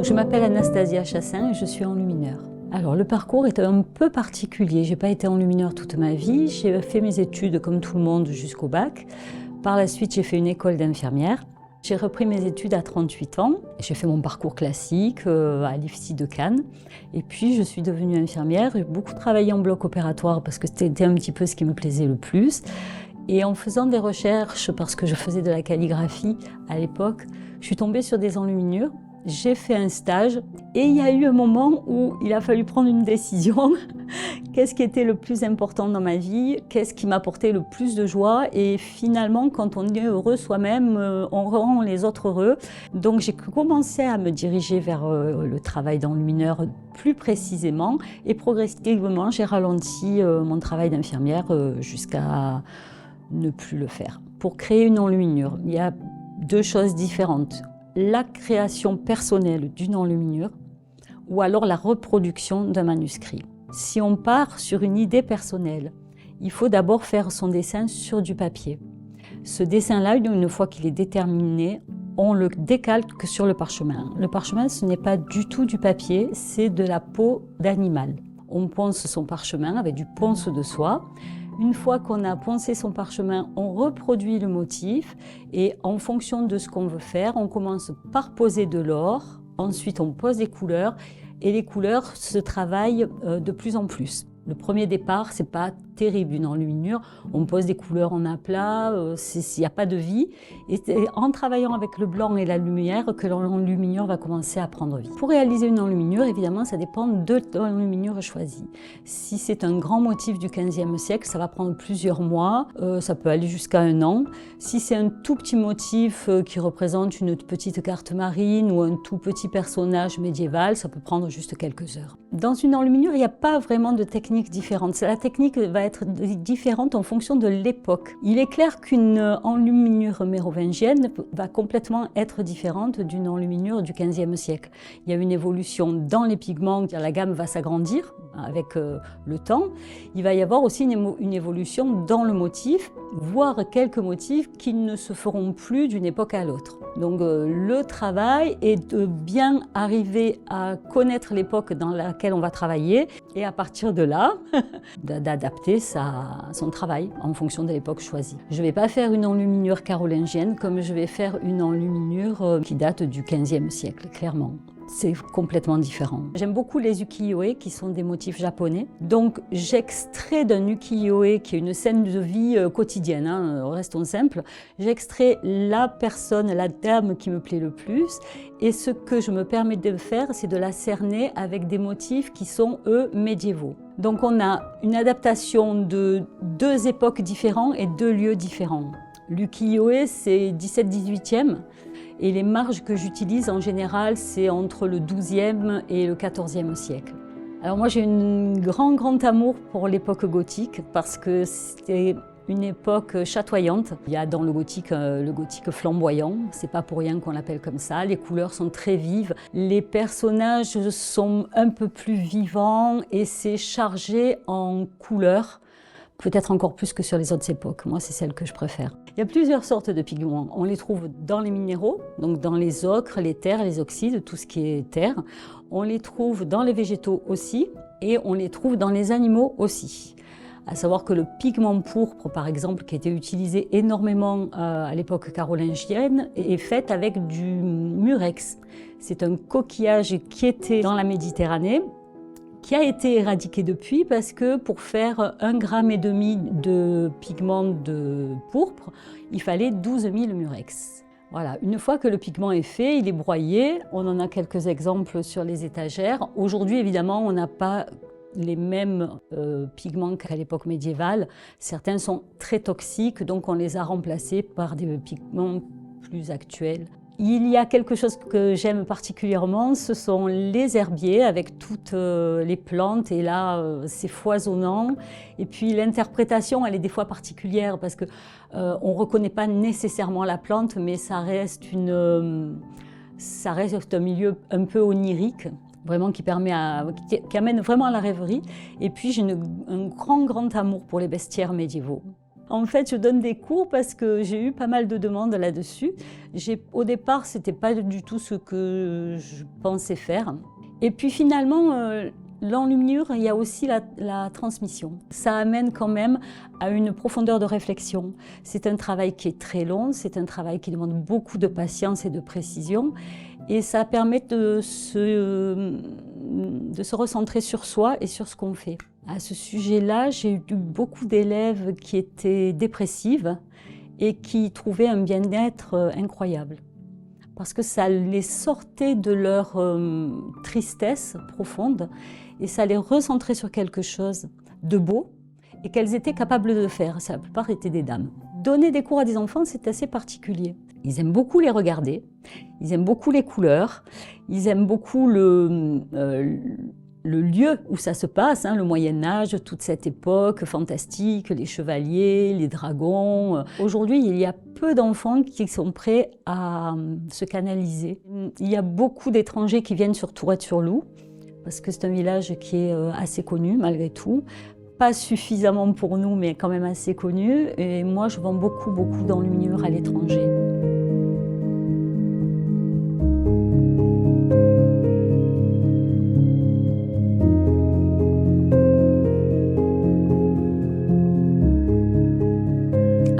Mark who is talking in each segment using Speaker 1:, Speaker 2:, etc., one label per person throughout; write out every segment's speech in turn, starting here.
Speaker 1: Je m'appelle Anastasia Chassin et je suis enlumineur. Alors le parcours est un peu particulier. Je n'ai pas été enlumineur toute ma vie. J'ai fait mes études comme tout le monde jusqu'au bac. Par la suite, j'ai fait une école d'infirmière. J'ai repris mes études à 38 ans. J'ai fait mon parcours classique à l'IFSI de Cannes. Et puis je suis devenue infirmière. J'ai beaucoup travaillé en bloc opératoire parce que c'était un petit peu ce qui me plaisait le plus. Et en faisant des recherches, parce que je faisais de la calligraphie à l'époque, je suis tombée sur des enluminures. J'ai fait un stage et il y a eu un moment où il a fallu prendre une décision. Qu'est-ce qui était le plus important dans ma vie? Qu'est-ce qui m'apportait le plus de joie? Et finalement, quand on est heureux soi-même, on rend les autres heureux. Donc j'ai commencé à me diriger vers le travail d'enlumineur plus précisément. Et progressivement, j'ai ralenti mon travail d'infirmière jusqu'à ne plus le faire. Pour créer une enluminure, il y a deux choses différentes. La création personnelle d'une enluminure ou alors la reproduction d'un manuscrit. Si on part sur une idée personnelle, il faut d'abord faire son dessin sur du papier. Ce dessin-là, une fois qu'il est déterminé, on le décalque sur le parchemin. Le parchemin, ce n'est pas du tout du papier, c'est de la peau d'animal. On ponce son parchemin avec du ponce de soie. Une fois qu'on a poncé son parchemin, on reproduit le motif et en fonction de ce qu'on veut faire, on commence par poser de l'or, ensuite on pose des couleurs et les couleurs se travaillent de plus en plus. Le premier départ, c'est pas terrible une enluminure, on pose des couleurs en aplat, il n'y a pas de vie. Et c'est en travaillant avec le blanc et la lumière que l'enluminure va commencer à prendre vie. Pour réaliser une enluminure, évidemment, ça dépend de l'enluminure choisie. Si c'est un grand motif du XVe siècle, ça va prendre plusieurs mois, ça peut aller jusqu'à 1 an. Si c'est un tout petit motif qui représente une petite carte marine ou un tout petit personnage médiéval, ça peut prendre juste quelques heures. Dans une enluminure, il n'y a pas vraiment de technique différente. La technique va être différente en fonction de l'époque. Il est clair qu'une enluminure mérovingienne va complètement être différente d'une enluminure du XVe siècle. Il y a une évolution dans les pigments, la gamme va s'agrandir avec le temps. Il va y avoir aussi une évolution dans le motif, voire quelques motifs qui ne se feront plus d'une époque à l'autre. Donc le travail est de bien arriver à connaître l'époque dans laquelle on va travailler et à partir de là, d'adapter son travail en fonction de l'époque choisie. Je ne vais pas faire une enluminure carolingienne comme je vais faire une enluminure qui date du XVe siècle, clairement. C'est complètement différent. J'aime beaucoup les ukiyo-e qui sont des motifs japonais. Donc j'extrais d'un ukiyo-e qui est une scène de vie quotidienne, restons simples. J'extrais la personne, la dame qui me plaît le plus. Et ce que je me permets de faire, c'est de la cerner avec des motifs qui sont, eux, médiévaux. Donc on a une adaptation de 2 époques différentes et 2 lieux différents. L'ukiyo-e, c'est 17-18e. Et les marges que j'utilise en général, c'est entre le XIIe et le XIVe siècle. Alors moi j'ai un grand amour pour l'époque gothique parce que c'était une époque chatoyante. Il y a dans le gothique flamboyant, c'est pas pour rien qu'on l'appelle comme ça. Les couleurs sont très vives, les personnages sont un peu plus vivants et c'est chargé en couleurs. Peut-être encore plus que sur les autres époques. Moi, c'est celle que je préfère. Il y a plusieurs sortes de pigments. On les trouve dans les minéraux, donc dans les ocres, les terres, les oxydes, tout ce qui est terre. On les trouve dans les végétaux aussi et on les trouve dans les animaux aussi. À savoir que le pigment pourpre, par exemple, qui était utilisé énormément à l'époque carolingienne, est fait avec du murex. C'est un coquillage qui était dans la Méditerranée, qui a été éradiqué depuis parce que pour faire 1,5 g de pigment de pourpre, il fallait 12 000 murex. Voilà, une fois que le pigment est fait, il est broyé. On en a quelques exemples sur les étagères. Aujourd'hui, évidemment, on n'a pas les mêmes pigments qu'à l'époque médiévale. Certains sont très toxiques, donc on les a remplacés par des pigments plus actuels. Il y a quelque chose que j'aime particulièrement, ce sont les herbiers avec toutes les plantes et là c'est foisonnant. Et puis l'interprétation elle est des fois particulière parce que on reconnaît pas nécessairement la plante mais ça reste un milieu un peu onirique. Vraiment qui amène vraiment à la rêverie. Et puis j'ai un grand amour pour les bestiaires médiévaux. En fait, je donne des cours parce que j'ai eu pas mal de demandes là-dessus. Au départ, ce n'était pas du tout ce que je pensais faire. Et puis finalement, l'enluminure, il y a aussi la transmission. Ça amène quand même à une profondeur de réflexion. C'est un travail qui est très long, c'est un travail qui demande beaucoup de patience et de précision. Et ça permet de se recentrer sur soi et sur ce qu'on fait. À ce sujet-là, j'ai eu beaucoup d'élèves qui étaient dépressives et qui trouvaient un bien-être incroyable. Parce que ça les sortait de leur tristesse profonde et ça les recentrait sur quelque chose de beau et qu'elles étaient capables de faire. La plupart étaient des dames. Donner des cours à des enfants, c'est assez particulier. Ils aiment beaucoup les regarder, ils aiment beaucoup les couleurs, ils aiment beaucoup le lieu où ça se passe, le Moyen-Âge, toute cette époque fantastique, les chevaliers, les dragons. Aujourd'hui, il y a peu d'enfants qui sont prêts à se canaliser. Il y a beaucoup d'étrangers qui viennent sur Tourette-sur-Loup, parce que c'est un village qui est assez connu malgré tout. Pas suffisamment pour nous, mais quand même assez connu. Et moi, je vends beaucoup d'enluminure à l'étranger.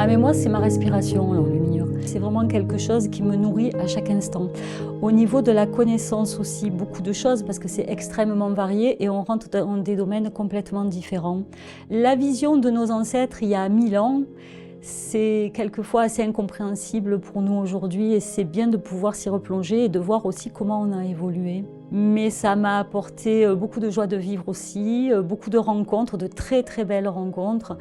Speaker 1: Ah mais moi, c'est ma respiration, l'enluminure. C'est vraiment quelque chose qui me nourrit à chaque instant. Au niveau de la connaissance aussi, beaucoup de choses, parce que c'est extrêmement varié et on rentre dans des domaines complètement différents. La vision de nos ancêtres il y a 1000 ans, c'est quelquefois assez incompréhensible pour nous aujourd'hui et c'est bien de pouvoir s'y replonger et de voir aussi comment on a évolué. Mais ça m'a apporté beaucoup de joie de vivre aussi, beaucoup de rencontres, de très belles rencontres.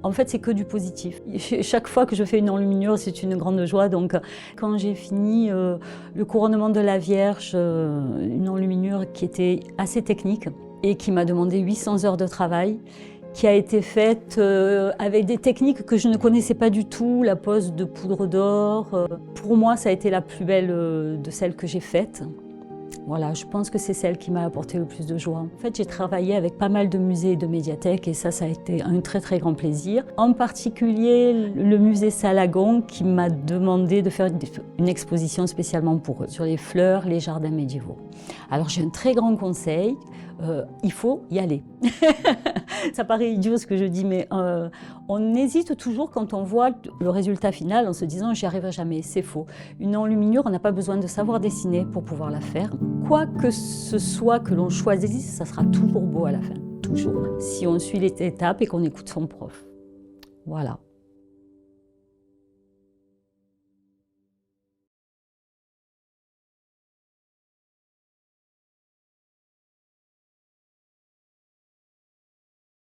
Speaker 1: En fait, c'est que du positif. Chaque fois que je fais une enluminure, c'est une grande joie. Donc, quand j'ai fini le couronnement de la Vierge, une enluminure qui était assez technique et qui m'a demandé 800 heures de travail, qui a été faite avec des techniques que je ne connaissais pas du tout, la pose de poudre d'or. Pour moi, ça a été la plus belle de celles que j'ai faites. Voilà, je pense que c'est celle qui m'a apporté le plus de joie. En fait, j'ai travaillé avec pas mal de musées et de médiathèques et ça a été un très grand plaisir. En particulier, le musée Salagon qui m'a demandé de faire une exposition spécialement pour eux, sur les fleurs, les jardins médiévaux. Alors j'ai un très grand conseil, il faut y aller. Ça paraît idiot ce que je dis, mais on hésite toujours quand on voit le résultat final en se disant « j'y arriverai jamais ». C'est faux. Une enluminure, on n'a pas besoin de savoir dessiner pour pouvoir la faire. Quoi que ce soit que l'on choisisse, ça sera toujours beau à la fin, toujours. Si on suit les étapes et qu'on écoute son prof. Voilà.